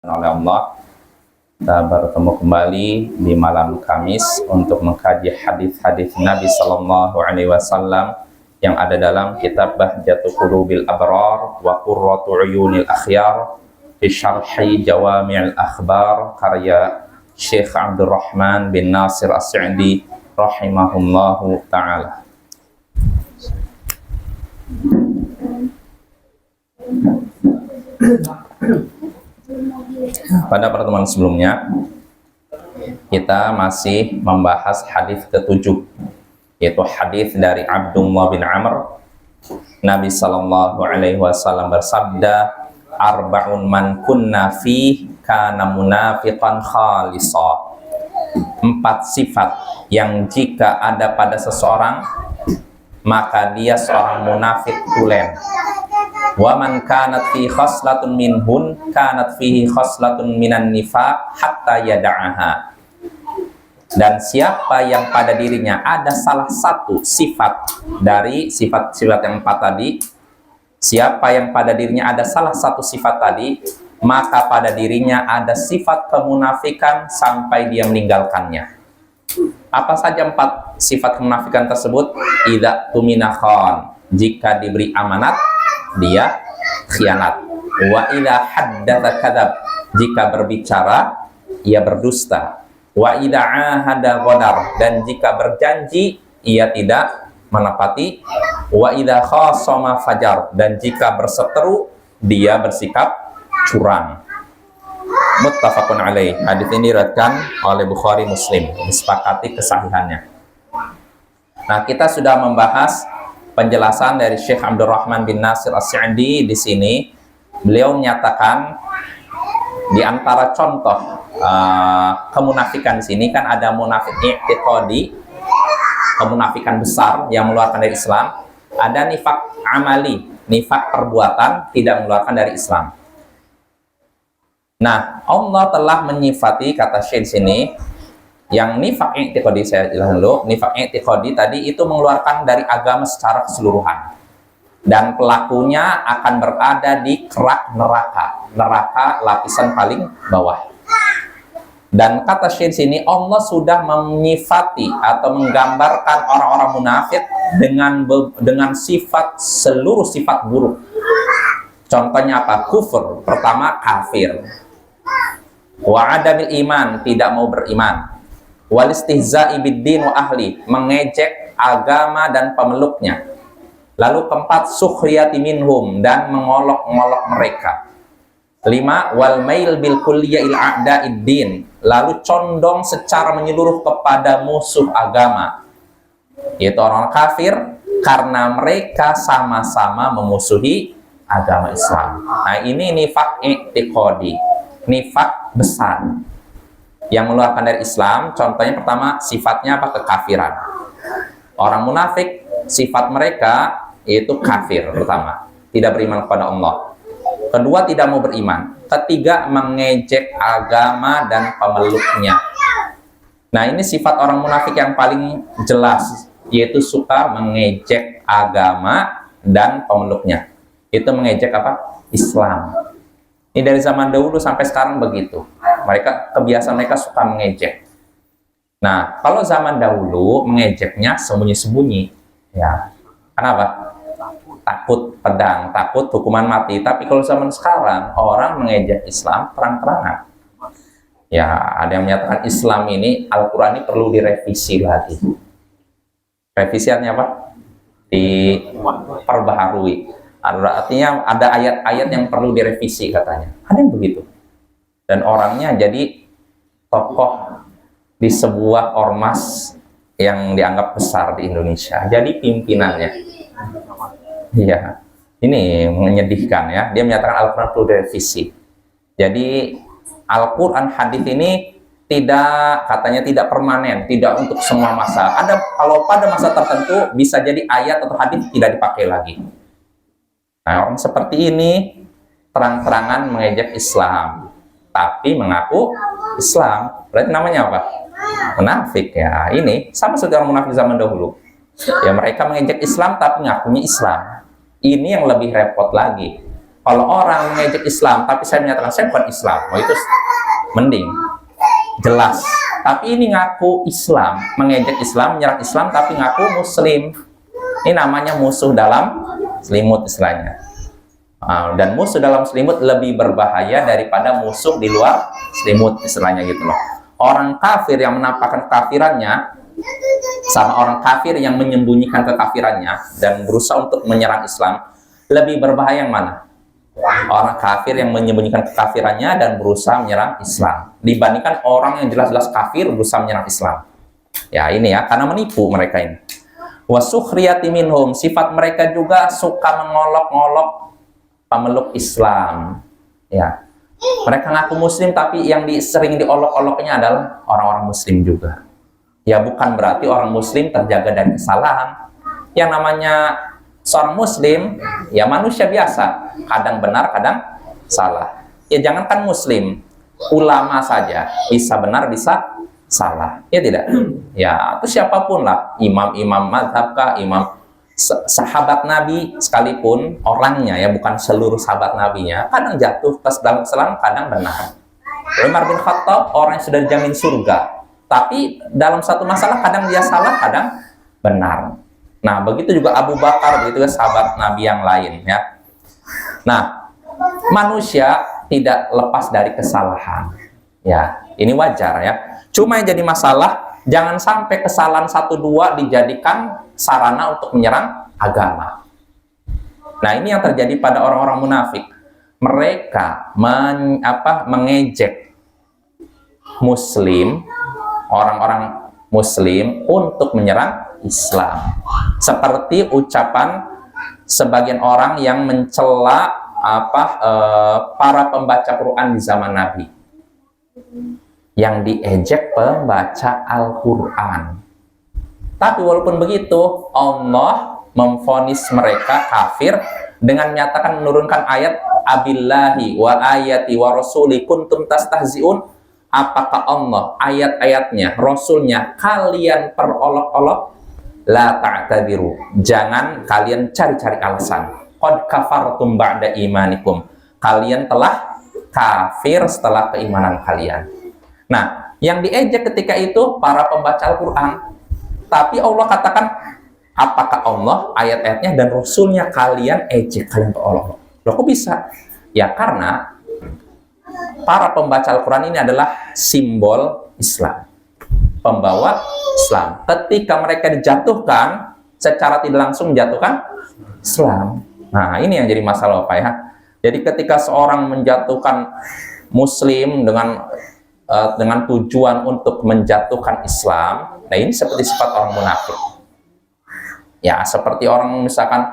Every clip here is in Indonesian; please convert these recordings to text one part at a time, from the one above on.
oleh Allah, kita bertemu kembali di malam Kamis untuk mengkaji hadis-hadis Nabi Sallallahu Alaihi Wasallam yang ada dalam kitab Bahjatu Qulubil Abrar wa Qurratu Uyunil Akhyar fi Syarhi Jawami'il Akhbar karya Syekh Abdurrahman bin Nasir As-Sa'di rahimahullahu ta'ala. Pada pertemuan sebelumnya kita masih membahas hadis ke-7, yaitu hadis dari Abdullah bin Amr. Nabi Sallallahu Alaihi Wasallam bersabda, arba'un man kunna fi kana munafiqan khalisa. 4 sifat yang jika ada pada seseorang maka dia seorang munafik tulen. Wa man kanat fi khaslatun minhun kanat fihi khaslatun minan nifaq hatta yada'aha. Dan siapa yang pada dirinya ada salah satu sifat dari sifat-sifat yang 4 tadi, siapa yang pada dirinya ada salah satu sifat tadi, maka pada dirinya ada sifat kemunafikan sampai dia meninggalkannya. Apa saja 4 sifat kemunafikan tersebut? Idza tumina khan, jika diberi amanat dia khianat. Wa idza haddatsa kadzab, jika berbicara ia berdusta. Wa idza ahada ghadar, dan jika berjanji ia tidak menepati. Wa idza khasama fajar, dan jika berseteru dia bersikap curang. Muttafaqun alaih. Hadis ini diriwayatkan oleh Bukhari Muslim, disepakati kesahihannya. Nah, kita sudah membahas penjelasan dari Syekh Abdurrahman bin Nasir As-Sa'di di sini. Beliau menyatakan di antara contoh kemunafikan di sini kan ada munafik i'tiqadi, kemunafikan besar yang mengeluarkan dari Islam. Ada nifak amali, nifak perbuatan tidak mengeluarkan dari Islam. Nah, Allah telah menyifati, kata Syekh sini, yang nifak i'tiqadi, saya jelaskan dulu. Nifak i'tiqadi tadi itu mengeluarkan dari agama secara keseluruhan, dan pelakunya akan berada di kerak neraka lapisan paling bawah. Dan kata Syekh sini, Allah sudah menyifati atau menggambarkan orang-orang munafik dengan sifat, seluruh sifat buruk. Contohnya apa? Kufur, pertama kafir. Wa adamil iman, tidak mau beriman. Wal istihza'i biddin wa ahli, mengejek agama dan pemeluknya. Lalu keempat, sukhriyati minhum, dan mengolok-ngolok mereka. 5, wal mail bil kulliyil a'da'id din, lalu condong secara menyeluruh kepada musuh agama, yaitu orang kafir, karena mereka sama-sama memusuhi agama Islam. Nah, ini nifak i'tiqadi, nifak besar yang mengeluarkan dari Islam. Contohnya pertama, sifatnya apa? Kekafiran. Orang munafik sifat mereka yaitu kafir, pertama tidak beriman kepada Allah. Kedua, tidak mau beriman. Ketiga, mengejek agama dan pemeluknya. Nah, ini sifat orang munafik yang paling jelas, yaitu suka mengejek agama dan pemeluknya. Itu mengejek apa? Islam. Ini dari zaman dahulu sampai sekarang begitu. Kebiasaan mereka suka mengejek. Nah, kalau zaman dahulu mengejeknya sembunyi-sembunyi, ya. Kenapa? Takut pedang, takut hukuman mati. Tapi kalau zaman sekarang orang mengejek Islam terang-terangan. Ya, ada yang menyatakan Islam ini, Al-Quran ini perlu direvisi lagi. Revisiannya apa? Diperbaharui. Artinya ada ayat-ayat yang perlu direvisi katanya. Ada yang begitu. Dan orangnya jadi tokoh di sebuah ormas yang dianggap besar di Indonesia. Jadi pimpinannya. Iya, ini menyedihkan ya. Dia menyatakan Al-Quran perlu direvisi. Jadi Al-Quran hadis ini katanya tidak permanen, tidak untuk semua masa. Kalau pada masa tertentu bisa jadi ayat atau hadis tidak dipakai lagi. Nah, orang seperti ini terang-terangan mengejek Islam, tapi mengaku Islam. Berarti namanya apa? Munafik ya. Ini sama seperti orang munafik zaman dahulu. Ya, mereka mengejek Islam tapi ngakunya Islam. Ini yang lebih repot lagi. Kalau orang mengejek Islam, tapi saya menyatakan saya bukan Islam, oh itu mending, jelas. Tapi ini ngaku Islam, mengejek Islam, menyerang Islam, tapi ngaku Muslim. Ini namanya musuh dalam selimut istilahnya. Dan musuh dalam selimut lebih berbahaya daripada musuh di luar selimut istilahnya gitu loh. Orang kafir yang menampakkan kekafirannya sama orang kafir yang menyembunyikan kekafirannya dan berusaha untuk menyerang Islam, lebih berbahaya yang mana? Orang kafir yang menyembunyikan kekafirannya dan berusaha menyerang Islam dibandingkan orang yang jelas-jelas kafir berusaha menyerang Islam. Ya ini ya, karena menipu mereka ini. Wasukhriyati minhum, sifat mereka juga suka mengolok-olok pemeluk Islam. Ya, mereka ngaku Muslim tapi yang sering diolok-oloknya adalah orang-orang Muslim juga. Ya bukan berarti orang Muslim terjaga dari kesalahan. Yang namanya seorang Muslim, ya manusia biasa, kadang benar, kadang salah. Ya jangankan Muslim, ulama saja bisa benar, bisa salah. Ya tidak? Ya, atau siapapun lah, imam-imam mazhab kah, imam sahabat Nabi sekalipun, orangnya ya, bukan seluruh sahabat Nabinya, kadang jatuh ke dalam kesalahan, kadang benar. Umar bin Khattab, orang yang sudah dijamin surga, tapi dalam satu masalah kadang dia salah, kadang benar. Nah, begitu juga Abu Bakar, begitu juga sahabat Nabi yang lain ya. Nah, manusia tidak lepas dari kesalahan. Ya, ini wajar ya. Cuma yang jadi masalah, jangan sampai kesalahan 1-2 dijadikan sarana untuk menyerang agama. Nah, ini yang terjadi pada orang-orang munafik. Mereka mengejek Muslim, orang-orang Muslim untuk menyerang Islam. Seperti ucapan sebagian orang yang mencela para pembaca Quran di zaman Nabi, yang diejek pembaca Al-Quran. Tapi walaupun begitu, Allah memvonis mereka kafir dengan menyatakan menurunkan ayat abillahi wa ayati wa rasuli kuntum tastahzi'un. Apakah Allah, ayat-ayatnya, Rasulnya kalian perolok-olok? La ta'tadiru, jangan kalian cari-cari alasan. Qad kafartum ba'da imanikum, kalian telah kafir setelah keimanan kalian. Nah, yang diejek ketika itu para pembaca Al-Quran. Tapi Allah katakan, apakah Allah, ayat-ayatnya, dan Rasulnya kalian ejek, kalian perolok-olok? Loh kok bisa? Ya karena para pembaca Al-Quran ini adalah simbol Islam, pembawa Islam. Ketika mereka dijatuhkan, secara tidak langsung menjatuhkan Islam. Nah, ini yang jadi masalah Pak ya. Jadi ketika seorang menjatuhkan Muslim dengan tujuan untuk menjatuhkan Islam, nah ini seperti sifat orang munafik. Ya, seperti orang misalkan,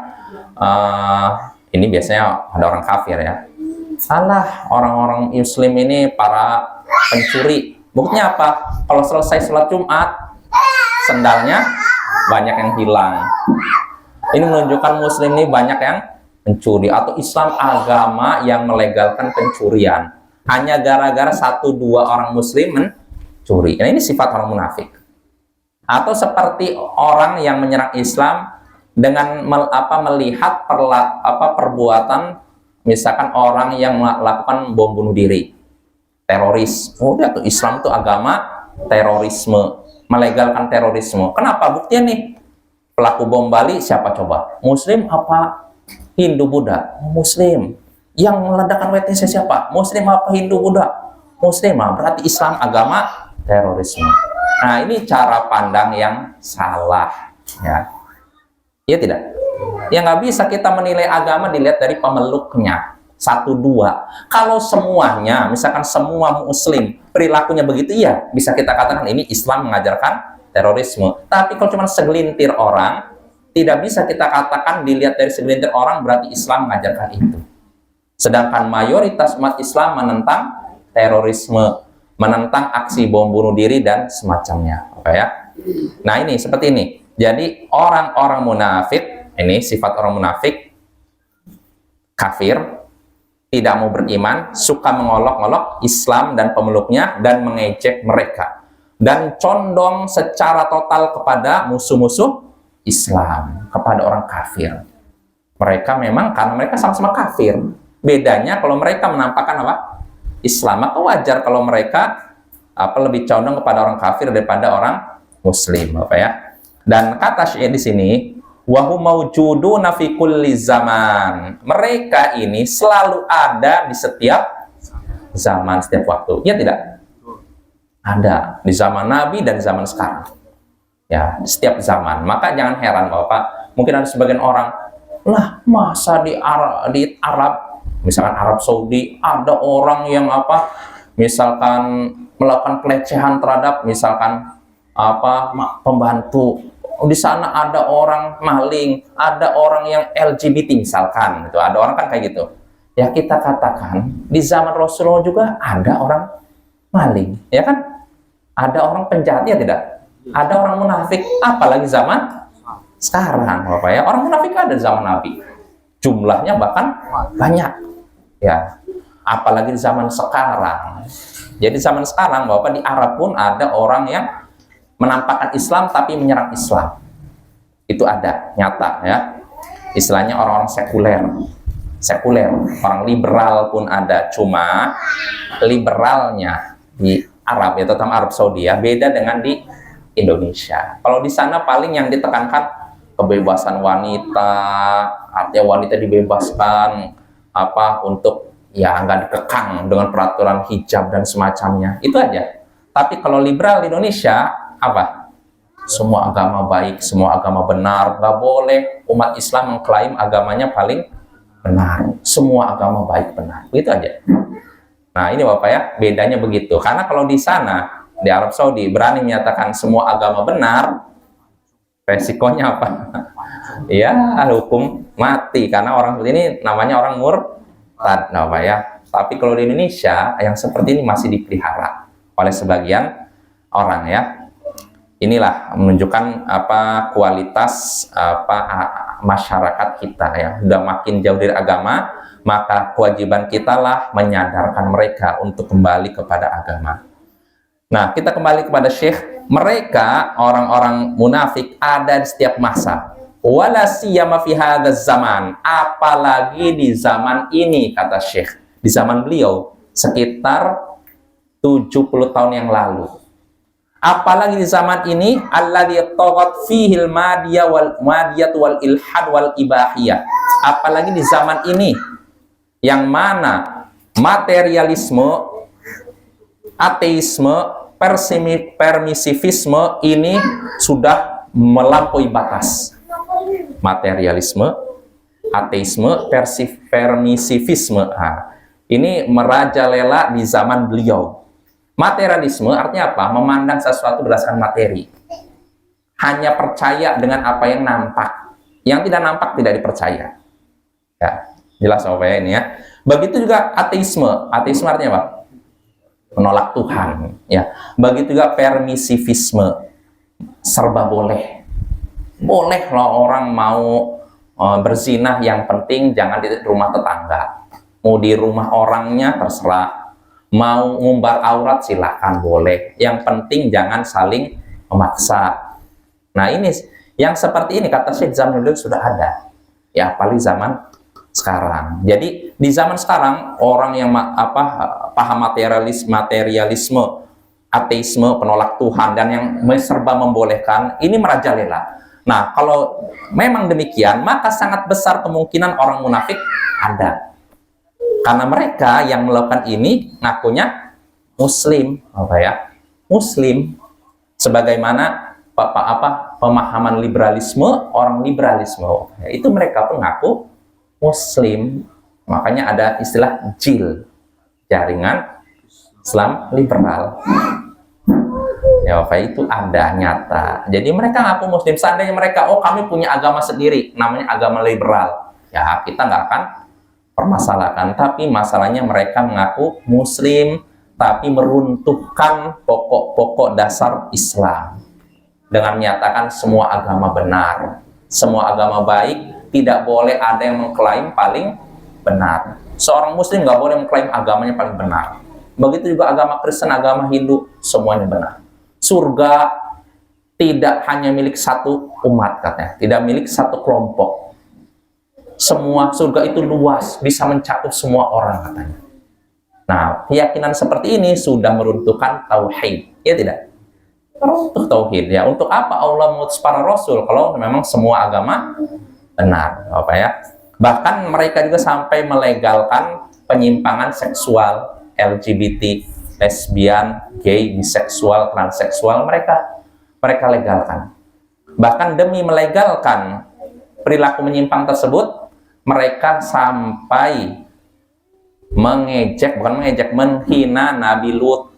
ini biasanya ada orang kafir ya. Salah, orang-orang Muslim ini para pencuri. Buktinya apa? Kalau selesai sholat Jumat, sendalnya banyak yang hilang. Ini menunjukkan Muslim ini banyak yang mencuri, atau Islam agama yang melegalkan pencurian hanya gara-gara 1-2 orang Muslim mencuri. Nah, ini sifat orang munafik. Atau seperti orang yang menyerang Islam dengan melihat perbuatan, misalkan orang yang melakukan bom bunuh diri, teroris. Udah tuh, Islam itu agama terorisme, melegalkan terorisme. Kenapa? Buktinya nih, pelaku bom Bali siapa coba? Muslim apa Hindu Buddha? Muslim. Yang meledakkan WTC siapa? Muslim apa Hindu Buddha? Muslim. Berarti Islam agama terorisme. Nah, ini cara pandang yang salah ya. Iya tidak? Ya nggak bisa kita menilai agama dilihat dari pemeluknya 1-2. Kalau semuanya, misalkan semua Muslim perilakunya begitu, iya bisa kita katakan ini Islam mengajarkan terorisme. Tapi kalau cuma segelintir orang, tidak bisa kita katakan dilihat dari segelintir orang berarti Islam mengajarkan itu. Sedangkan mayoritas umat Islam menentang terorisme, menentang aksi bom bunuh diri dan semacamnya. Oke ya? Nah ini seperti ini. Jadi orang-orang munafik, ini sifat orang munafik, kafir, tidak mau beriman, suka mengolok-olok Islam dan pemeluknya dan mengejek mereka, dan condong secara total kepada musuh-musuh Islam, kepada orang kafir. Mereka memang karena mereka sama-sama kafir, Bedanya kalau mereka menampakkan apa? Islam, maka wajar kalau mereka lebih condong kepada orang kafir daripada orang muslim, apa ya. Dan kata Syiah di sini, wa hum maujuduna fi kulli zaman. Mereka ini selalu ada di setiap zaman, setiap waktu. Ya tidak? Ada di zaman Nabi dan zaman sekarang. Ya, di setiap zaman. Maka jangan heran Bapak, mungkin ada sebagian orang, lah masa di Arab, misalkan Arab Saudi, ada orang yang misalkan melakukan pelecehan terhadap misalkan pembantu. Di sana ada orang maling, ada orang yang LGBT misalkan, itu ada orang kan kayak gitu. Ya kita katakan di zaman Rasulullah juga ada orang maling, ya kan? Ada orang penjahat, ya tidak? Ada orang munafik, apalagi zaman sekarang, Bapak ya. Orang munafik ada di zaman Nabi, jumlahnya bahkan banyak, ya. Apalagi di zaman sekarang. Jadi zaman sekarang, Bapak, di Arab pun ada orang yang menampakkan Islam tapi menyerang Islam. Itu ada, nyata ya. Istilahnya orang-orang sekuler, orang liberal pun ada. Cuma liberalnya di Arab, ya terutama Arab Saudi ya, beda dengan di Indonesia. Kalau di sana paling yang ditekankan kebebasan wanita, artinya wanita dibebaskan untuk ya nggak dikekang dengan peraturan hijab dan semacamnya, itu aja. Tapi kalau liberal di Indonesia semua agama baik, semua agama benar, nggak boleh umat Islam mengklaim agamanya paling benar, semua agama baik benar, itu aja. Nah ini Bapak ya, bedanya begitu. Karena kalau di sana, di Arab Saudi, berani menyatakan semua agama benar, resikonya apa? Ya, hukum mati. Karena orang seperti ini namanya orang murtad, Bapak ya. Tapi kalau di Indonesia, yang seperti ini masih dipelihara oleh sebagian orang ya. Inilah menunjukkan kualitas masyarakat kita ya. Sudah makin jauh dari agama, maka kewajiban kita lah menyadarkan mereka untuk kembali kepada agama. Nah, kita kembali kepada Syekh. Mereka, orang-orang munafik, ada di setiap masa. Wala siyama fi hadzal zaman. Apalagi di zaman ini, kata Syekh. Di zaman beliau, sekitar 70 tahun yang lalu. Apalagi di zaman ini, alladzi taghat fihil madiyat wal ilhad wal ibahiyah. Apalagi di zaman ini, yang mana materialisme, ateisme, permisivisme ini sudah melampaui batas. Materialisme, ateisme, permisivisme, ini merajalela di zaman beliau. Materialisme artinya apa? Memandang sesuatu berdasarkan materi. Hanya percaya dengan apa yang nampak. Yang tidak nampak tidak dipercaya. Ya. Jelas Bapak ya ini ya. Begitu juga ateisme. Ateisme artinya apa? Menolak Tuhan. Ya. Begitu juga permisivisme. Serba boleh. Boleh loh orang mau berzinah, yang penting jangan di rumah tetangga. Mau di rumah orangnya terserah. Mau ngumbar aurat silahkan boleh. Yang penting jangan saling memaksa. Nah ini yang seperti ini kata Syekh zaman dulu sudah ada. Ya paling zaman sekarang. Jadi di zaman sekarang orang yang paham materialisme, ateisme, penolak Tuhan dan yang serba membolehkan ini merajalela. Nah, kalau memang demikian, maka sangat besar kemungkinan orang munafik ada. Karena mereka yang melakukan ini ngakunya muslim, Muslim. Sebagaimana pemahaman liberalisme, orang liberalisme. Itu mereka pengaku Muslim, makanya ada istilah JIL, jaringan Islam liberal. Ya Bapak, itu ada nyata. Jadi mereka ngaku Muslim. Seandainya mereka, kami punya agama sendiri, namanya agama liberal, ya kita nggak akan permasalahkan. Tapi masalahnya mereka mengaku Muslim, tapi meruntuhkan pokok-pokok dasar Islam dengan menyatakan semua agama benar, semua agama baik. Tidak boleh ada yang mengklaim paling benar. Seorang muslim nggak boleh mengklaim agamanya paling benar. Begitu juga agama Kristen, agama Hindu, semuanya benar. Surga tidak hanya milik satu umat katanya, tidak milik satu kelompok. semua surga itu luas, bisa mencakup semua orang katanya. Nah, keyakinan seperti ini sudah meruntuhkan tauhid, ya tidak? Meruntuh tauhid ya. Untuk apa Allah mengutus para rasul kalau memang semua agama benar, apa ya? Bahkan mereka juga sampai melegalkan penyimpangan seksual, LGBT, lesbian, gay, biseksual, transseksual, mereka legalkan. Bahkan demi melegalkan perilaku menyimpang tersebut, mereka sampai menghina Nabi Lut.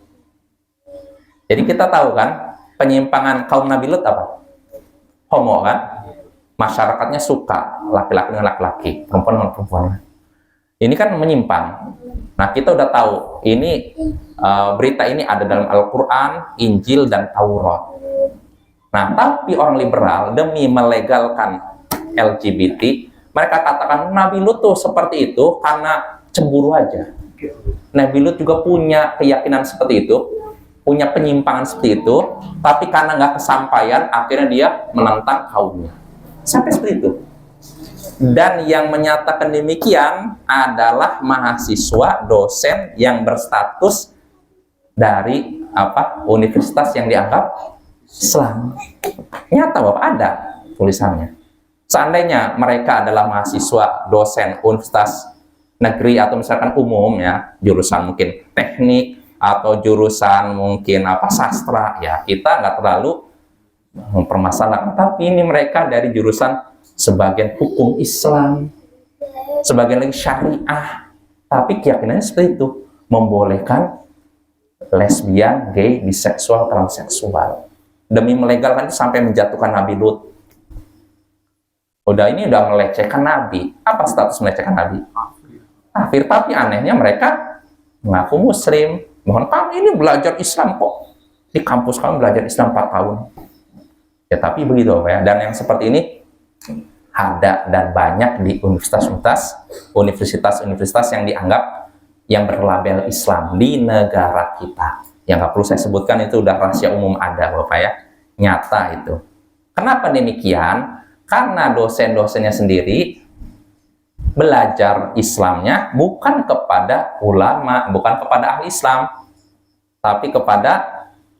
Jadi kita tahu kan, penyimpangan kaum Nabi Lut apa? Homo kan? Masyarakatnya suka laki-laki dengan laki-laki, perempuan dengan perempuan. Ini kan menyimpang. Nah, kita udah tahu ini berita ini ada dalam Al-Quran, Injil, dan Taurat. Nah, tapi orang liberal demi melegalkan LGBT, mereka katakan Nabi Lut tuh seperti itu karena cemburu aja. Nabi Lut juga punya keyakinan seperti itu, punya penyimpangan seperti itu, tapi karena nggak kesampaian, akhirnya dia menentang kaumnya. Sampai seperti itu. Dan yang menyatakan demikian adalah mahasiswa, dosen yang berstatus dari universitas yang dianggap Islam. Nyata Bapak, ada tulisannya. Seandainya mereka adalah mahasiswa, dosen universitas negeri atau misalkan umum ya, jurusan mungkin teknik atau jurusan mungkin sastra ya, kita nggak terlalu mempermasalahkan. Tapi ini mereka dari jurusan sebagian hukum Islam, sebagian lagi syariah, tapi keyakinannya seperti itu, membolehkan lesbian, gay, biseksual, transseksual, demi melegalkan itu sampai menjatuhkan Nabi Lut. Ini udah melecehkan Nabi. Apa status melecehkan Nabi? Kafir. Tapi anehnya mereka mengaku Muslim. Mohon kami ini belajar Islam kok. Di kampus kami belajar Islam 4 tahun. Ya tapi begitu Pak ya. Dan yang seperti ini ada dan banyak di universitas yang dianggap yang berlabel Islam di negara kita. Yang nggak perlu saya sebutkan, itu udah rahasia umum ada Bapak ya. Nyata itu. Kenapa demikian? Karena dosen-dosennya sendiri belajar Islamnya bukan kepada ulama, bukan kepada ahli Islam, tapi kepada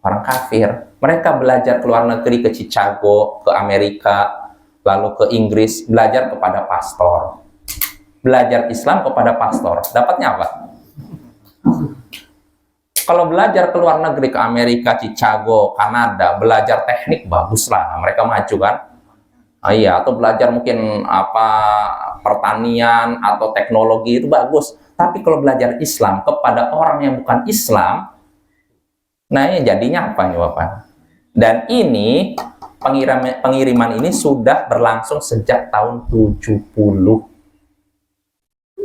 orang kafir. Mereka belajar ke luar negeri, ke Chicago, ke Amerika, lalu ke Inggris, belajar kepada pastor. Belajar Islam kepada pastor. Dapatnya apa? Kalau belajar ke luar negeri, ke Amerika, Chicago, Kanada, belajar teknik, baguslah. Mereka maju kan? Iya, atau belajar mungkin pertanian atau teknologi, itu bagus. Tapi kalau belajar Islam kepada orang yang bukan Islam, nah ini jadinya apa nih Bapak? Dan ini pengiriman ini sudah berlangsung sejak tahun 70.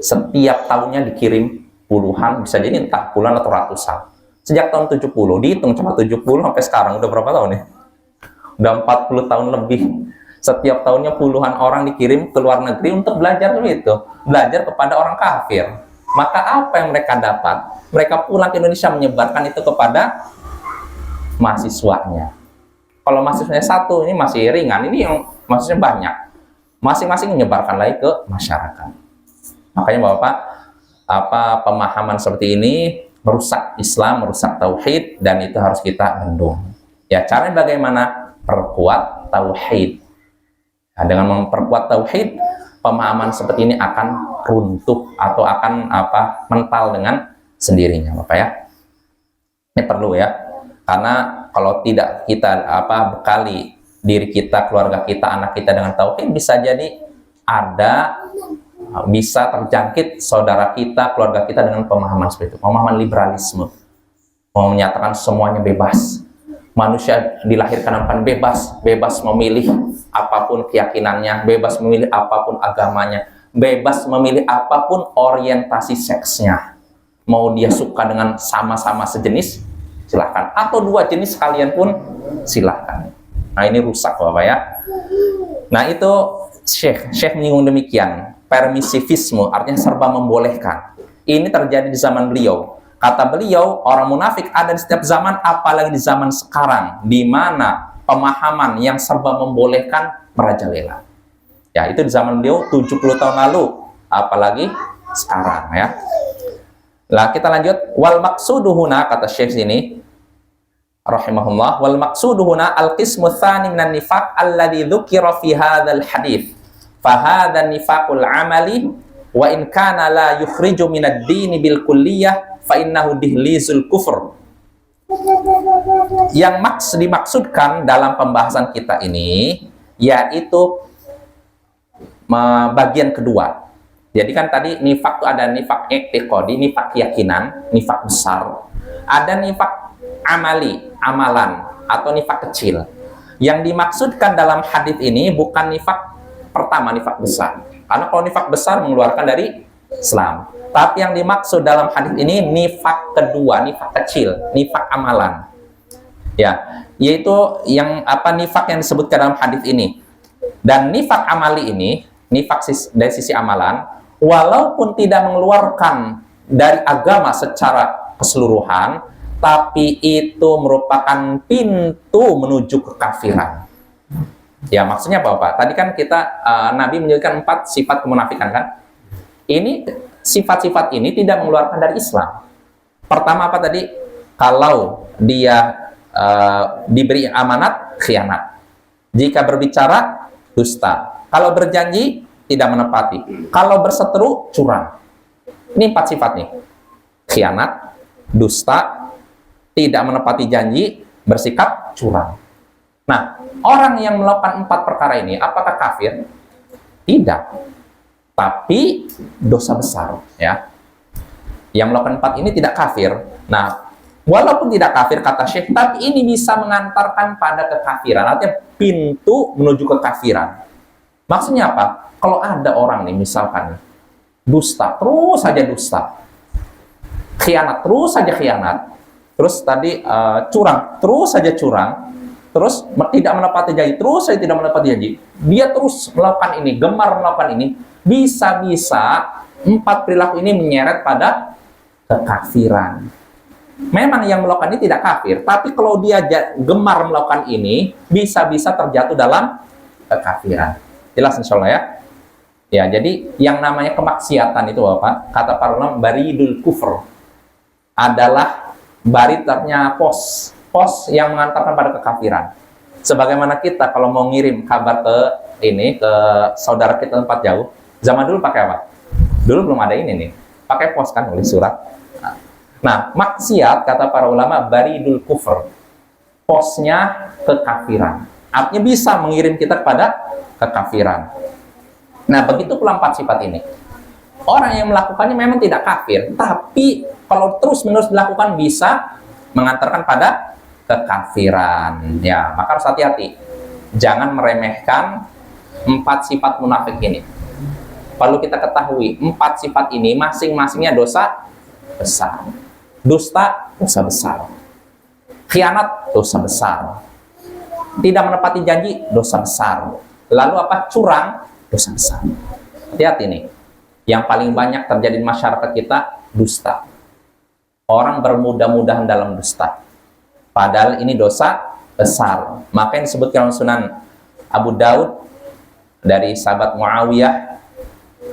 Setiap tahunnya dikirim puluhan, bisa jadi entah puluhan atau ratusan. Sejak tahun 70, dihitung cuma 70 sampai sekarang, udah berapa tahun nih? Udah 40 tahun lebih. Setiap tahunnya puluhan orang dikirim ke luar negeri untuk belajar itu, belajar kepada orang kafir. Maka apa yang mereka dapat? Mereka pulang ke Indonesia menyebarkan itu kepada mahasiswanya. Kalau mahasiswanya satu, ini masih ringan. Ini yang mahasiswanya banyak. Masing-masing menyebarkan lagi ke masyarakat. Makanya Bapak, pemahaman seperti ini merusak Islam, merusak tauhid, dan itu harus kita bendung. Ya, caranya bagaimana? Perkuat tauhid. Nah, dengan memperkuat tauhid, pemahaman seperti ini akan runtuh atau akan mental dengan sendirinya, Bapak ya. Ini perlu ya, karena kalau tidak kita bekali diri kita, keluarga kita, anak kita dengan tauhid, bisa jadi bisa terjangkit saudara kita, keluarga kita dengan pemahaman seperti itu, pemahaman liberalisme, mau menyatakan semuanya bebas. Manusia dilahirkan akan bebas memilih apapun keyakinannya, bebas memilih apapun agamanya, bebas memilih apapun orientasi seksnya. Mau dia suka dengan sama-sama sejenis, silahkan. Atau dua jenis sekalian pun, silahkan. Nah ini rusak Bapak ya. Nah itu Syekh menyinggung demikian. Permisivisme, artinya serba membolehkan. Ini terjadi di zaman beliau. Kata beliau, orang munafik ada di setiap zaman, apalagi di zaman sekarang, di mana pemahaman yang serba membolehkan merajalela. Ya, itu di zaman beliau 70 tahun lalu, apalagi sekarang ya. Lah kita lanjut, wal maqsuduhuna, kata Syekh sini rahimahullah, wal maqsuduhuna al-qismu tsani minan nifaq alladhi dzukira fi hadzal hadits. Fa hadzal nifaqul amali wa in kana la yukhriju minad din bil kulliyah fa innahu dihlizul kufur. Yang dimaksudkan dalam pembahasan kita ini yaitu bagian kedua. Jadi kan tadi nifak itu ada nifak i'tiqadi, nifak keyakinan, nifak besar. Ada nifak amali, amalan, atau nifak kecil. Yang dimaksudkan dalam hadis ini bukan nifak pertama, nifak besar. Karena kalau nifak besar mengeluarkan dari Islam. Tapi yang dimaksud dalam hadis ini nifak kedua, nifak kecil, nifak amalan. Ya, yaitu yang nifak yang disebutkan dalam hadis ini. Dan nifak amali ini, nifak dari sisi amalan, walaupun tidak mengeluarkan dari agama secara keseluruhan, tapi itu merupakan pintu menuju kekafiran. Ya, maksudnya apa, Pak? Tadi kan kita Nabi menyebutkan 4 sifat kemunafikan kan? Ini sifat-sifat ini tidak mengeluarkan dari Islam. Pertama apa tadi? Kalau dia diberi amanat, khianat. Jika berbicara, dusta. Kalau berjanji, tidak menepati. Kalau berseteru, curang. Ini 4 sifat nih. Khianat, dusta, tidak menepati janji, bersikap curang. Nah, orang yang melakukan 4 perkara ini, apakah kafir? Tidak. Tapi dosa besar, ya. Yang melakukan 4 ini tidak kafir. Nah, walaupun tidak kafir, kata Syekh, tapi ini bisa mengantarkan pada kekafiran. Artinya pintu menuju kekafiran. Maksudnya apa? Kalau ada orang nih, misalkan dusta, terus saja dusta. Khianat, terus saja khianat. Terus tadi curang, terus saja curang. Terus tidak menepati janji, terus saja tidak menepati janji. Dia terus melakukan ini, gemar melakukan ini. Bisa-bisa 4 perilaku ini menyeret pada kekafiran. Memang yang melakukan ini tidak kafir, tapi kalau dia gemar melakukan ini, bisa-bisa terjatuh dalam kekafiran. Jelas insya Allah ya? Ya, jadi yang namanya kemaksiatan itu apa? Kata para ulama, baridul kufur. Adalah baritnya pos yang mengantarkan pada kekafiran. Sebagaimana kita kalau mau ngirim kabar ke saudara kita tempat jauh, zaman dulu pakai apa? Dulu belum ada ini nih. Pakai pos kan, nulis surat. Nah, maksiat kata para ulama baridul kufur. Posnya kekafiran. Artinya bisa mengirim kita kepada kekafiran. Nah, begitu pula 4 sifat ini. Orang yang melakukannya memang tidak kafir, tapi kalau terus-menerus dilakukan bisa mengantarkan pada kekafiran. Ya, maka harus hati-hati. Jangan meremehkan 4 sifat munafik ini. Perlu kita ketahui, 4 sifat ini masing-masingnya dosa besar. Dusta, dosa besar. Khianat, dosa besar. Tidak menepati janji, dosa besar. Lalu apa? Curang, dosa besar. Hati-hati nih. Yang paling banyak terjadi di masyarakat kita, dusta. Orang bermudah-mudahan dalam dusta. Padahal ini dosa besar. Makanya disebutkan Sunan Abu Daud dari sahabat Muawiyah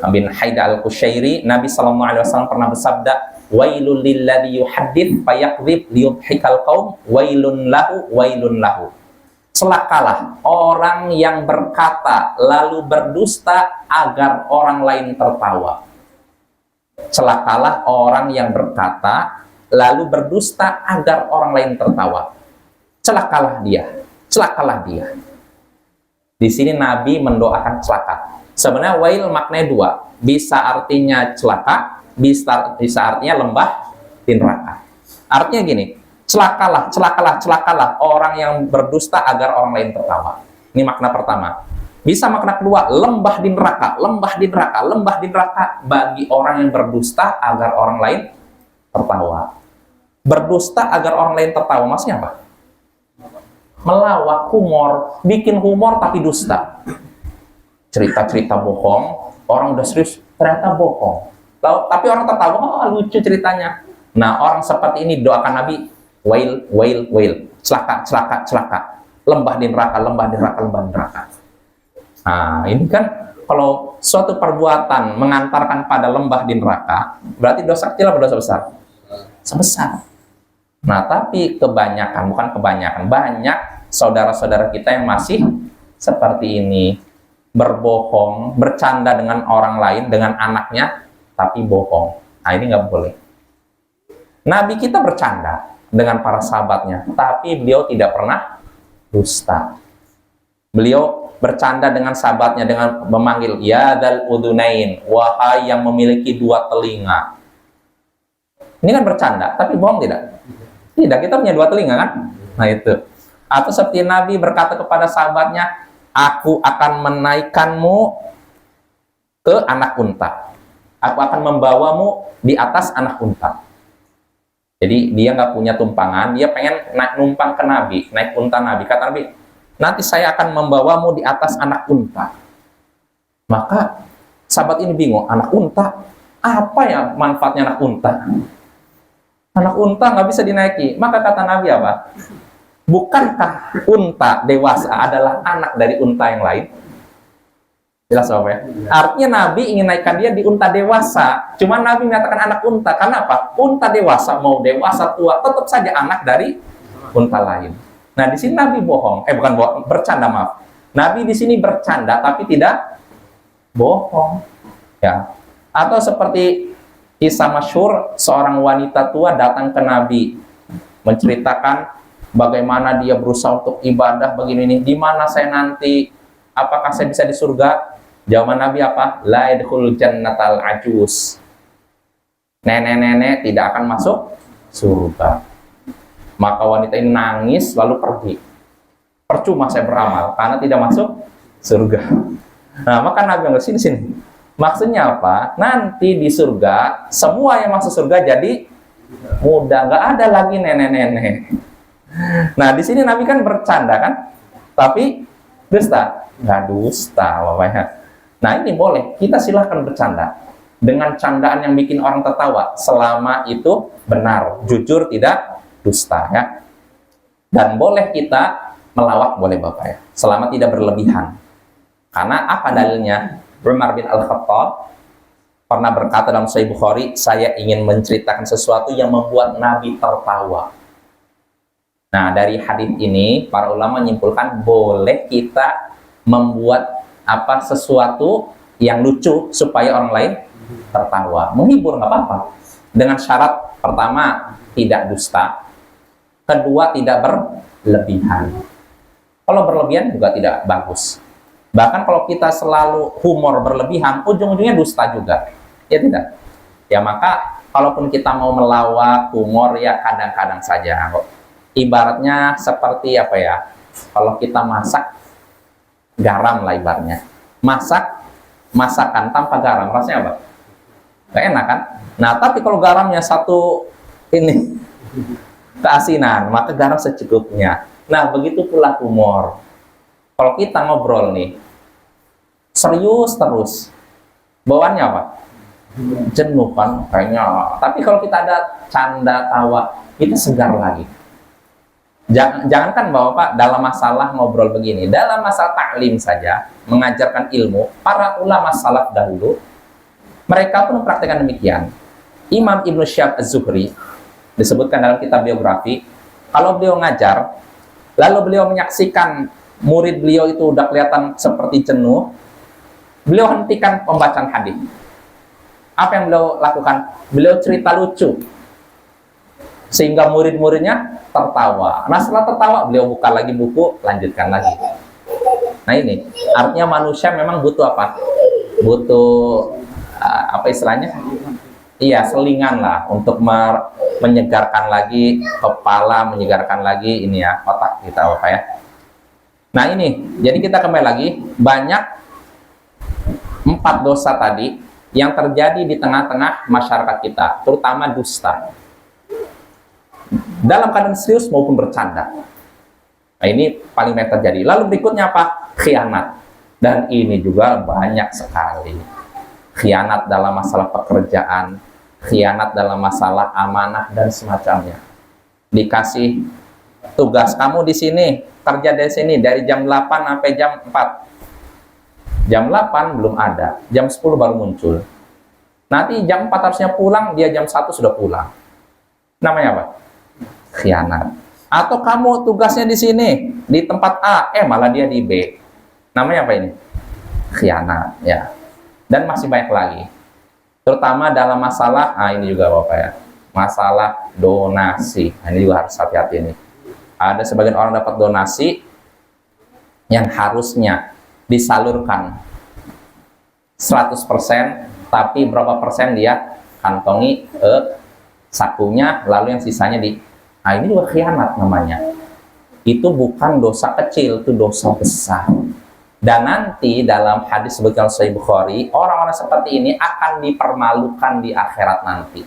bin Haida al-Qushairi, Nabi SAW pernah bersabda, wailul lilladzi yuhaddits fayakdzib liyudhikal qaum, wailun lahu. Celakalah orang yang berkata lalu berdusta agar orang lain tertawa. Celakalah orang yang berkata lalu berdusta agar orang lain tertawa. Celakalah dia. Di sini Nabi mendoakan celaka. Sebenarnya wail maknanya 2. Bisa artinya celaka, bisa artinya lembah di neraka. Artinya gini, celakalah orang yang berdusta agar orang lain tertawa. Ini makna pertama. Bisa makna kedua, lembah di neraka bagi orang yang berdusta agar orang lain tertawa. Berdusta agar orang lain tertawa, maksudnya apa? Melawak, humor, bikin humor tapi dusta. Cerita-cerita bohong, orang udah serius, ternyata bohong. Tapi orang tertawa, lucu ceritanya. Nah, orang seperti ini doakan Nabi, wail, celaka. Lembah di neraka. Nah, ini kan kalau suatu perbuatan mengantarkan pada lembah di neraka, berarti dosa kecil atau dosa besar? Sebesar. Nah, tapi kebanyakan, bukan kebanyakan, banyak saudara-saudara kita yang masih seperti ini. Berbohong, bercanda dengan orang lain, dengan anaknya, tapi bohong. Nah, ini nggak boleh. Nabi kita bercanda dengan para sahabatnya, tapi beliau tidak pernah dusta. Beliau bercanda dengan sahabatnya dengan memanggil, ya dzal udunain, wahai yang memiliki dua telinga. Ini kan bercanda, tapi bohong tidak? Tidak, kita punya dua telinga kan? Nah itu. Atau seperti Nabi berkata kepada sahabatnya, aku akan menaikkanmu ke anak unta. Aku akan membawamu di atas anak unta. Jadi dia nggak punya tumpangan, dia pengen naik numpang ke Nabi, naik unta Nabi. Kata Nabi, nanti saya akan membawamu di atas anak unta. Maka sahabat ini bingung, anak unta? Apa ya manfaatnya anak unta? Anak unta nggak bisa dinaiki. Maka kata Nabi apa? Bukankah unta dewasa adalah anak dari unta yang lain? Jelas apa ya? Artinya Nabi ingin naikkan dia di unta dewasa. Cuma Nabi mengatakan anak unta. Karena apa? Unta dewasa, mau dewasa tua, tetap saja anak dari unta lain. Nah, di sini Nabi bohong. Bukan bohong, bercanda, maaf. Nabi di sini bercanda, tapi tidak bohong. Ya. Atau seperti kisah masyhur, seorang wanita tua datang ke Nabi, menceritakan bagaimana dia berusaha untuk ibadah begini nih. Di mana saya nanti? Apakah saya bisa di surga? Jawaban Nabi apa? La yadkhul jannatal ajuz. Nenek-nenek tidak akan masuk surga. Maka wanita ini nangis lalu pergi. Percuma saya beramal karena tidak masuk surga. Nah, maka Nabi bilang sini. Maksudnya apa? Nanti di surga semua yang masuk surga jadi muda, nggak ada lagi nenek-nenek. Nah, di sini Nabi kan bercanda kan? Tapi dusta? Nggak dusta, bapaknya. Nah, ini boleh. Kita silahkan bercanda dengan candaan yang bikin orang tertawa selama itu benar, jujur, tidak dusta ya. Dan boleh kita melawak, boleh Bapak ya, selama tidak berlebihan. Karena apa dalilnya? Umar bin Al-Khattab pernah berkata dalam Sahih Bukhari, saya ingin menceritakan sesuatu yang membuat Nabi tertawa. Nah, dari hadis ini para ulama menyimpulkan boleh kita membuat sesuatu yang lucu supaya orang lain tertawa, menghibur, nggak apa-apa. Dengan syarat pertama tidak dusta, kedua tidak berlebihan. Kalau berlebihan juga tidak bagus. Bahkan kalau kita selalu humor berlebihan, ujung-ujungnya dusta juga. Ya tidak? Ya maka kalaupun kita mau melawak, humor ya kadang-kadang saja. Ibaratnya seperti apa ya? Kalau kita masak garam lah ibaratnya. Masakan tanpa garam rasanya apa? Gak enak kan? Nah, tapi kalau garamnya satu ini keasinan, maka garam secukupnya. Nah, begitu pula humor. Kalau kita ngobrol nih, serius terus, bawaannya apa? Jenuh kan kayaknya. Tapi kalau kita ada canda, tawa, kita segar lagi. Jangankan Bapak dalam masalah ngobrol begini, dalam masalah taklim saja, mengajarkan ilmu, para ulama salaf dahulu, mereka pun mempraktikkan demikian. Imam Ibnu Syihab Az-Zuhri, disebutkan dalam kitab biografi, kalau beliau ngajar, lalu beliau menyaksikan murid beliau itu udah kelihatan seperti jenuh, beliau hentikan pembacaan hadis. Apa yang beliau lakukan? Beliau cerita lucu, sehingga murid-muridnya tertawa. Nah, setelah tertawa, beliau buka lagi buku, lanjutkan lagi. Nah, ini artinya manusia memang butuh apa? Butuh apa istilahnya? Iya, selingan lah untuk menyegarkan lagi kepala, menyegarkan lagi ini ya otak kita, Bapak ya. Nah, ini jadi kita kembali lagi, banyak 4 dosa tadi yang terjadi di tengah-tengah masyarakat kita, terutama dusta. Dalam keadaan serius maupun bercanda. Nah, ini paling banyak terjadi. Lalu berikutnya apa? Khianat. Dan ini juga banyak sekali. Khianat dalam masalah pekerjaan, khianat dalam masalah amanah dan semacamnya. Dikasih tugas, kamu di sini, kerja dari sini dari jam 8 sampai jam 4. Jam 8 belum ada, jam 10 baru muncul. Nanti jam 4 harusnya pulang, dia jam 1 sudah pulang. Namanya apa? Khianat. Atau kamu tugasnya di sini, di tempat A, malah dia di B. Namanya apa ini? Khianat, ya. Dan masih banyak lagi. Terutama dalam masalah, ini juga Bapak ya, masalah donasi. Nah, ini juga harus hati-hati nih. Ada sebagian orang dapat donasi yang harusnya disalurkan 100%, tapi berapa persen dia kantongi sakunya, lalu yang sisanya ini juga khianat namanya. Itu bukan dosa kecil, itu dosa besar. Dan nanti dalam hadis sebutkan Sahih Bukhari, orang-orang seperti ini akan dipermalukan di akhirat nanti.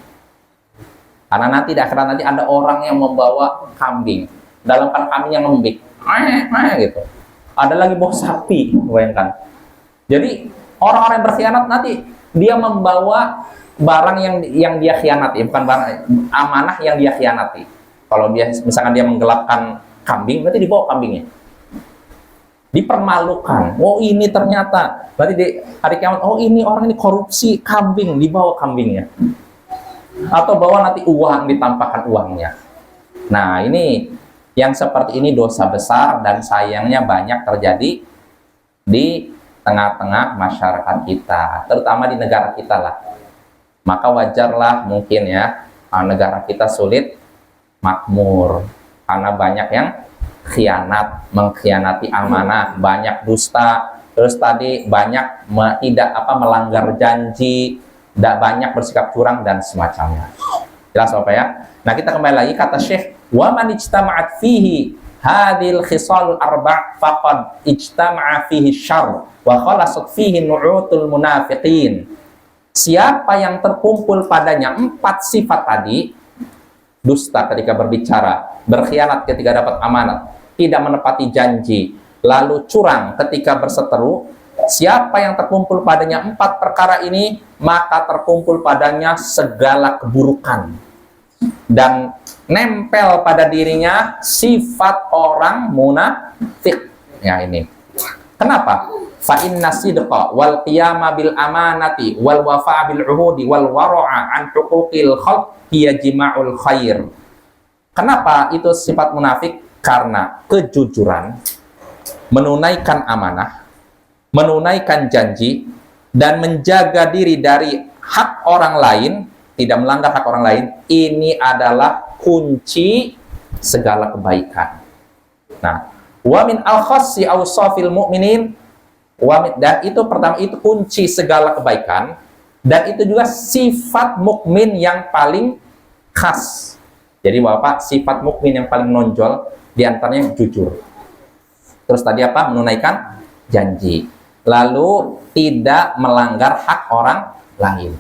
Karena nanti di akhirat nanti ada orang yang membawa kambing, dalam kan kambing yang lembik, gitu. Ada lagi bawa sapi, bayangkan. Jadi orang-orang yang berkhianat nanti dia membawa barang yang dia khianati, bukan barang amanah yang dia khianati. Kalau dia misalkan dia menggelapkan kambing, berarti dibawa kambingnya. Dipermalukan. Oh, ini ternyata berarti di hari kiamat, oh ini orang ini korupsi kambing, dibawa kambingnya. Atau bawa nanti uang, ditampakkan uangnya. Nah, ini yang seperti ini dosa besar dan sayangnya banyak terjadi di tengah-tengah masyarakat kita, terutama di negara kita lah. Maka wajarlah mungkin ya, negara kita sulit makmur karena banyak yang khianat, mengkhianati amanah, banyak dusta, terus tadi banyak melanggar janji, tidak banyak bersikap curang dan semacamnya. Jelas Bapak ya? Nah, kita kembali lagi kata Syekh, wa man ijtama'at fihi hadhil khisalul arba' faqad ijtama'a fihi syarr wa khalasat fihi nu'utul munafiqin. Siapa yang terkumpul padanya 4 sifat tadi, dusta ketika berbicara, berkhianat ketika dapat amanat, tidak menepati janji, lalu curang ketika berseteru, siapa yang terkumpul padanya 4 perkara ini, maka terkumpul padanya segala keburukan dan nempel pada dirinya sifat orang munafik. Ya, ini kenapa? Fa inna sidqa wal qiyama bil amanati wal wafa' bil uhudi wal wara'a an huquqil khalq hiya jima'ul khair. Kenapa itu sifat munafik? Karena kejujuran, menunaikan amanah, menunaikan janji, dan menjaga diri dari hak orang lain, tidak melanggar hak orang lain, ini adalah kunci segala kebaikan. Nah, wa min al-khassi awsafil mu'minin, dan itu pertama, itu kunci segala kebaikan, dan itu juga sifat mukmin yang paling khas. Jadi Bapak, sifat mukmin yang paling menonjol diantaranya jujur. Terus tadi apa? Menunaikan janji. Lalu tidak melanggar hak orang lain.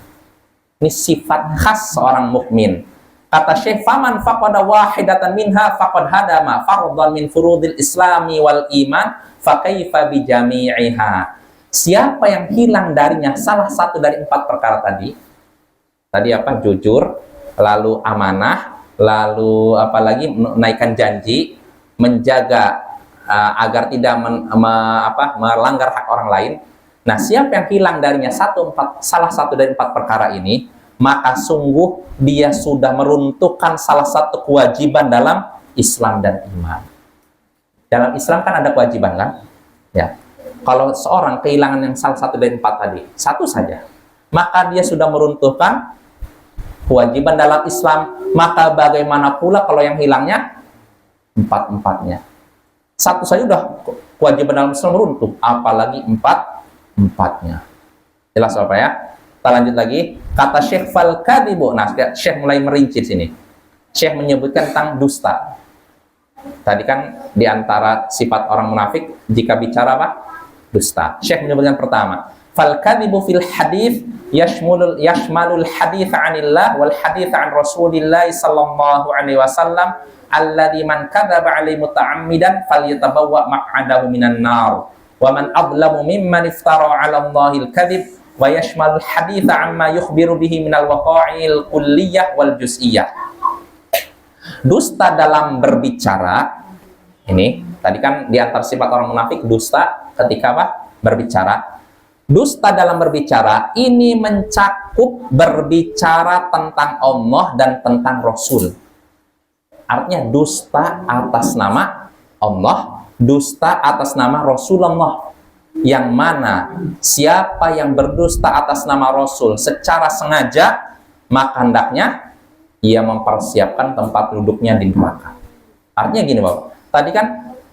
Ini sifat khas seorang mukmin. Kata Syekh, faman faqada wahidatan minha faqad hadama fardhan min furudil islami wal iman fa kaifa bi jami'iha. Siapa yang hilang darinya salah satu dari 4 perkara tadi apa? Jujur, lalu amanah, lalu apalagi menunaikan janji, menjaga agar tidak melanggar hak orang lain. Nah, siapa yang hilang darinya salah satu dari 4 perkara ini, maka sungguh dia sudah meruntuhkan salah satu kewajiban dalam Islam dan iman. Dalam Islam kan ada kewajiban kan? Ya. Kalau seorang kehilangan yang salah satu dari 4 tadi, satu saja, maka dia sudah meruntuhkan kewajiban dalam Islam. Maka bagaimana pula kalau yang hilangnya 4-4-nya? Satu saja udah kewajiban dalam Islam runtuh, apalagi 4-4-nya. Jelas Bapak ya? Kita lanjut lagi. Kata Syekh fal kadhibu. Nah, Syekh mulai merinci sini. Syekh menyebutkan tentang dusta. Tadi kan diantara sifat orang munafik jika bicara apa? Dusta. Syekh menyebutkan pertama, fal kadhibu fil hadits yashmalul hadits 'anillah wal hadits 'an Rasulillah sallallahu alaihi wasallam alladzi man kadzaba 'alaihi muta'ammidan falyatabawwa maq'adahu minan nar wa man adlamu mimman iftara 'ala Allahil kadzib wa yashmalul hadits 'amma yukhbiru bihi minal waqa'il kulliyah wal juz'iyah. Dusta dalam berbicara, ini tadi kan di antara sifat orang munafik dusta ketika apa? Berbicara. Dusta dalam berbicara ini mencakup berbicara tentang Allah dan tentang Rasul. Artinya dusta atas nama Allah, dusta atas nama Rasulullah. Yang mana siapa yang berdusta atas nama Rasul secara sengaja, maka hendaknya ia mempersiapkan tempat duduknya di neraka. Artinya gini Bapak, tadi kan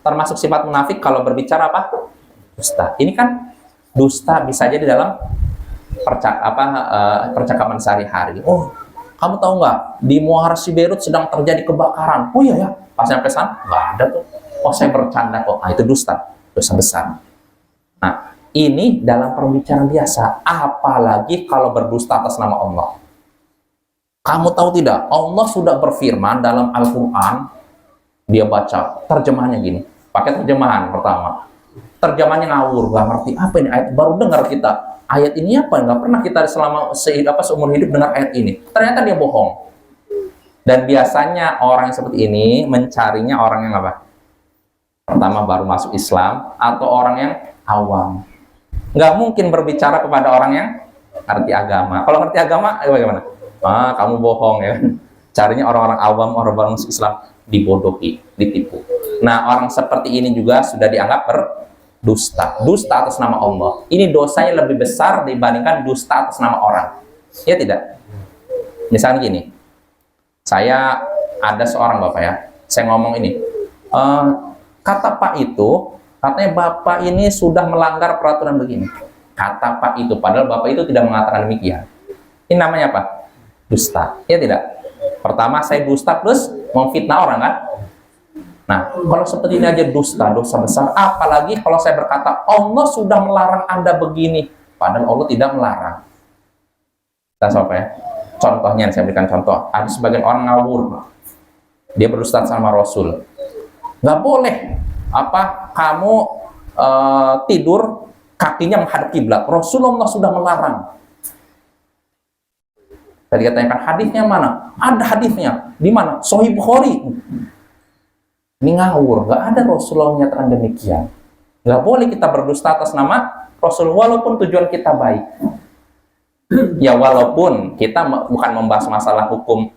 termasuk sifat munafik kalau berbicara apa? Dusta. Ini kan dusta bisa jadi dalam percakapan sehari-hari. Oh, kamu tahu nggak di Muara Siberut sedang terjadi kebakaran? Oh iya ya, pas sampai sana nggak ada tuh. Oh saya bercanda kok. Nah itu dusta, dosa besar. Nah ini dalam perbicaraan biasa, apalagi kalau berdusta atas nama Allah. Kamu tahu tidak? Allah sudah berfirman dalam Al-Quran. Dia baca terjemahannya gini, pakai terjemahan pertama. Terjemahannya ngawur, nggak ngerti apa ini ayat, baru dengar kita ayat ini apa, nggak pernah kita selama seumur hidup dengar ayat ini, ternyata dia bohong. Dan biasanya orang yang seperti ini mencarinya orang yang apa? Pertama baru masuk Islam atau orang yang awam. Nggak mungkin berbicara kepada orang yang ngerti agama. Kalau ngerti agama bagaimana? Ah, kamu bohong ya. Carinya orang-orang awam, orang-orang masuk Islam, dibodohi, ditipu. Nah orang seperti ini juga sudah dianggap dusta atas nama Allah. Ini dosanya lebih besar dibandingkan dusta atas nama orang. Ya tidak? Misalnya gini, saya ada seorang Bapak ya, saya ngomong ini, kata Pak itu, katanya Bapak ini sudah melanggar peraturan begini. Kata Pak itu, padahal Bapak itu tidak mengatakan demikian. Ini namanya apa? Dusta. Ya tidak? Pertama saya dusta plus memfitnah orang kan? Nah, kalau seperti ini aja dusta, dosa besar, apalagi kalau saya berkata, Allah sudah melarang Anda begini, padahal Allah tidak melarang. Kita apa ya? Contohnya, saya berikan contoh. Ada sebagian orang ngawur, dia berdusta sama Rasul. Nggak boleh, kamu tidur, kakinya menghadap kiblat. Rasulullah sudah melarang. Tadi katanya hadisnya mana? Ada hadisnya. Di mana? Sahih Bukhari. Ini ngawur, nggak ada Rasulullah menyatakan demikian. Nggak boleh kita berdusta atas nama Rasul, walaupun tujuan kita baik. Ya walaupun kita bukan membahas masalah hukum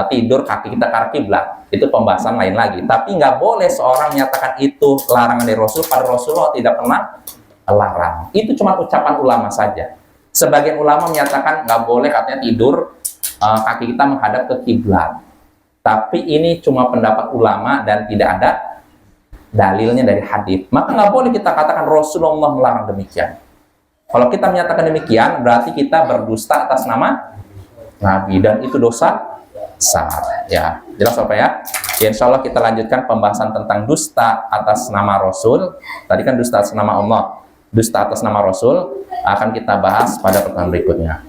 tidur kaki kita ke arah kiblat, itu pembahasan lain lagi. Tapi nggak boleh seorang menyatakan itu larangan dari Rasul, pada Rasulullah tidak pernah larang. Itu cuma ucapan ulama saja. Sebagian ulama menyatakan nggak boleh katanya tidur kaki kita menghadap ke kiblat. Tapi ini cuma pendapat ulama dan tidak ada dalilnya dari hadis. Maka nggak boleh kita katakan Rasulullah melarang demikian. Kalau kita menyatakan demikian, berarti kita berdusta atas nama Nabi dan itu dosa besar. Ya, jelas apa ya? Ya, insya Allah kita lanjutkan pembahasan tentang dusta atas nama Rasul. Tadi kan dusta atas nama Allah, dusta atas nama Rasul akan kita bahas pada pertemuan berikutnya.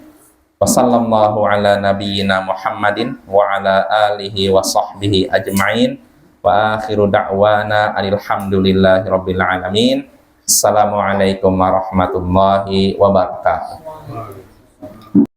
Wassallallahu ala nabiyyina Muhammadin wa ala alihi wa sahbihi ajma'in wa akhiru da'wana alhamdulillahi rabbil alamin. Assalamualaikum warahmatullahi wabarakatuh.